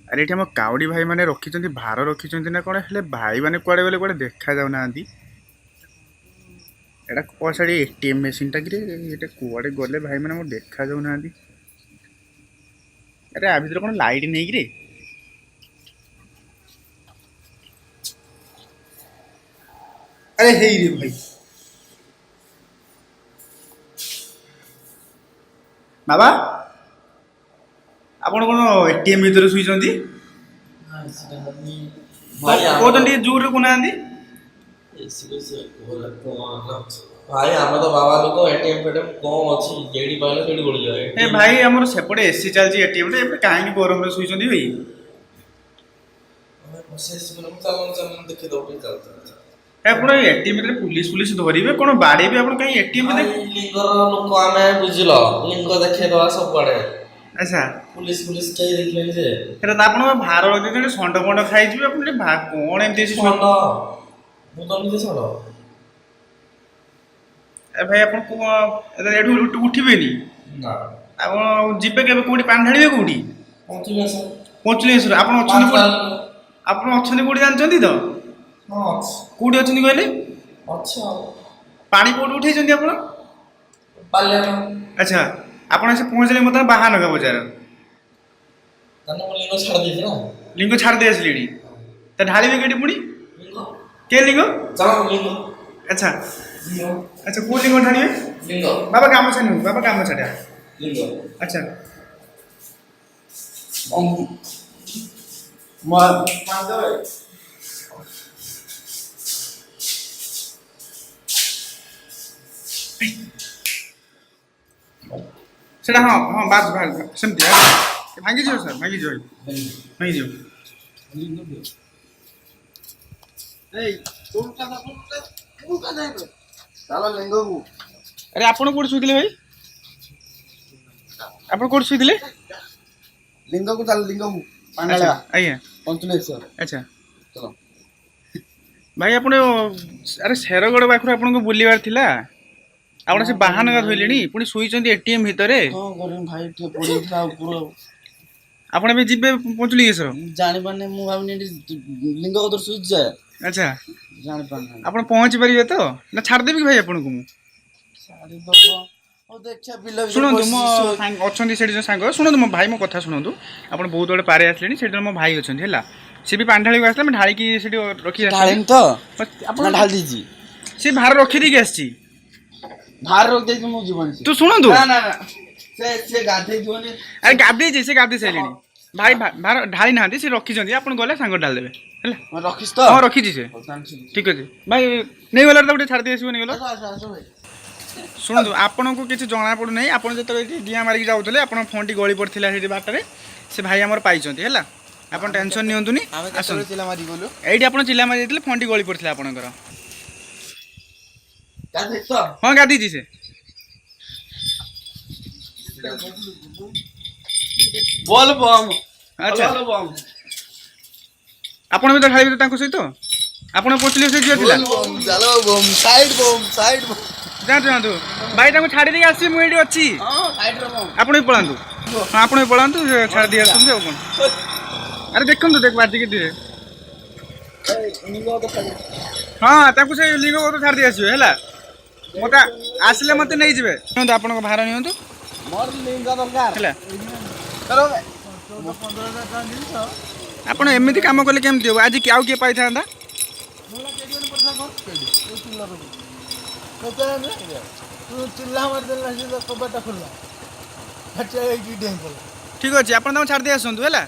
अरे ये काउडी भाई मैंने रखी भार रखी ना कौन हेल्ले भाई मैंने कुआड़े गले कुआड़े देखा जाऊना एटा पैसा एटीएम मेसीन टा कि कुआड़े गले भाई मैंने मोर देखा जाऊना। अरे आ भर कौन लाइट नहीं कि अरे हे रे भाई बाबा आपण कौन एटीएम भीतर शुई कहते जोर को ना भाई आम तो बाबा लोग एटीएम फेटीएम कम अच्छी जेडी पाइले सेडी गोल जाए ए भाई हमर सेपटे एसी चलची एटीएम रे एपे काहे गरम रे सुइछंदी भाई प्रोसेस में चलन देखे दो भी चलता ए आपण एटीएम रे पुलिस पुलिस धरिबे कोन बाडे भी आपण काहे एटीएम दे लिंगर लोक आमे बुझिलो लिंग देखे दवा सब पड़े अच्छा पुलिस पुलिस के देखले जे एटा त आपण भार रखि संड फंड खाइ जिबे आपण कोन एमती संड मु तो निजे छड़ ए भाई आपण को एडू उठिबे नी ना आपण जिबे केबे कोडी पान ढाळिबे कोडी पहुंचलेस आपण अछनी कोडी जानचंदी तो हां कोडी अछनी कहले अच्छा पानी कोडी उठै जंदी आपण पाले अच्छा आपण से पहुंचले मत बाहन का बाजार तने लिंग छाड़ दे ना लिंग छाड़ दे असलीडी त ढाळिबे केडी पुणी लिंग के लिंग चलो लिंग अच्छा अच्छा को लिंग ढाळिबे लिंग बाबा काम छनु बाबा काम छडा लिंग अच्छा मान दो सेटा हां हां बात बात सेमती भांगी जो सर भांगी जो ए कोनटा दे चलो लिंग को अरे आपण कोड सुइदिले भाई आपण कोड सुइदिले लिंग को चल लिंग को अच्छा आइए पंचलेश्वर अच्छा चलो भाई आपण अरे शेरगड़ पाखर आपण को बुलीबार थिला आपण से बाहन का धोइलेनी पुनी सुइचंदी एटीएम भितरे हां गरम भाई के पड़ी था पूरा आपण बे जिबे पहुंचली सर जानि पाने मु भावनी लिंग को तो सुइच जाए अच्छा जानि पाने आपण पहुंच परिबे तो ना छाड़ देबी भाई आपण को मु सारी दो ओ देखिया बिल सुनंतु मो अछंदी सेडी संग सुनंतु मो भाई मो कथा सुनंतु आपण बहुत बड़े पारे आसलेनी सेडी मो भाई अछंदी हला से भी पान ढाळी को आसला मैं ढाळी की सेडी रखी ढाळिन तो आपण ढाल दीजी से भार रखी दी आसची भार रोक दे मु जीवन से तू सुनंतु ना ना से गाधे जीवन अरे गादी जे से गादी सेलेनी भाई भार ढाळी नांदी से रखी जंदी आपण गले संग ढाल देबे हला रखिस तो हां रखी जी से ठीक अछि भाई नै गला तो छाड़ दे आसीबो नै गला शुणु आपन को किसी जना पड़ू ना आप डिया मारिक जाऊे आप फोन टी गली पड़ता है बाटर से भाई आमर पाई है आप टेंशन निंतुनि ये आप चिल्ला मारी जाते फोन टी गली पड़ता आपंकर हाँ गाधी से बोल बम अच्छा आपण भी तो ढाई तो सहित आप पहुँचले से झील जातु जातु भाई ताको छाड़ी दे आसी मु एडी अछि हां साइड रे बम आपण भी पळांतु हां आपण भी पळांतु छाड़ दे आसुन जे कोन अरे देखंतु देख बाजी के दिए हां ताको से लिंग को तो छाड़ दे आसियो हैला मोटा आसले मते नै जिवे नियंतु आपण को भार नियंतु मोर लिंग दरकार हैला चलो 15000 टका दिन आपण एमिति काम करले केम दियो आज क्याउ के पाई थांदा मोला केजन पड़ता कोन तू चिल्ला मार देला से कबटा खुला अच्छा एक डेम ठीक अछि आपण त छाड़ दे आसंतु हैला।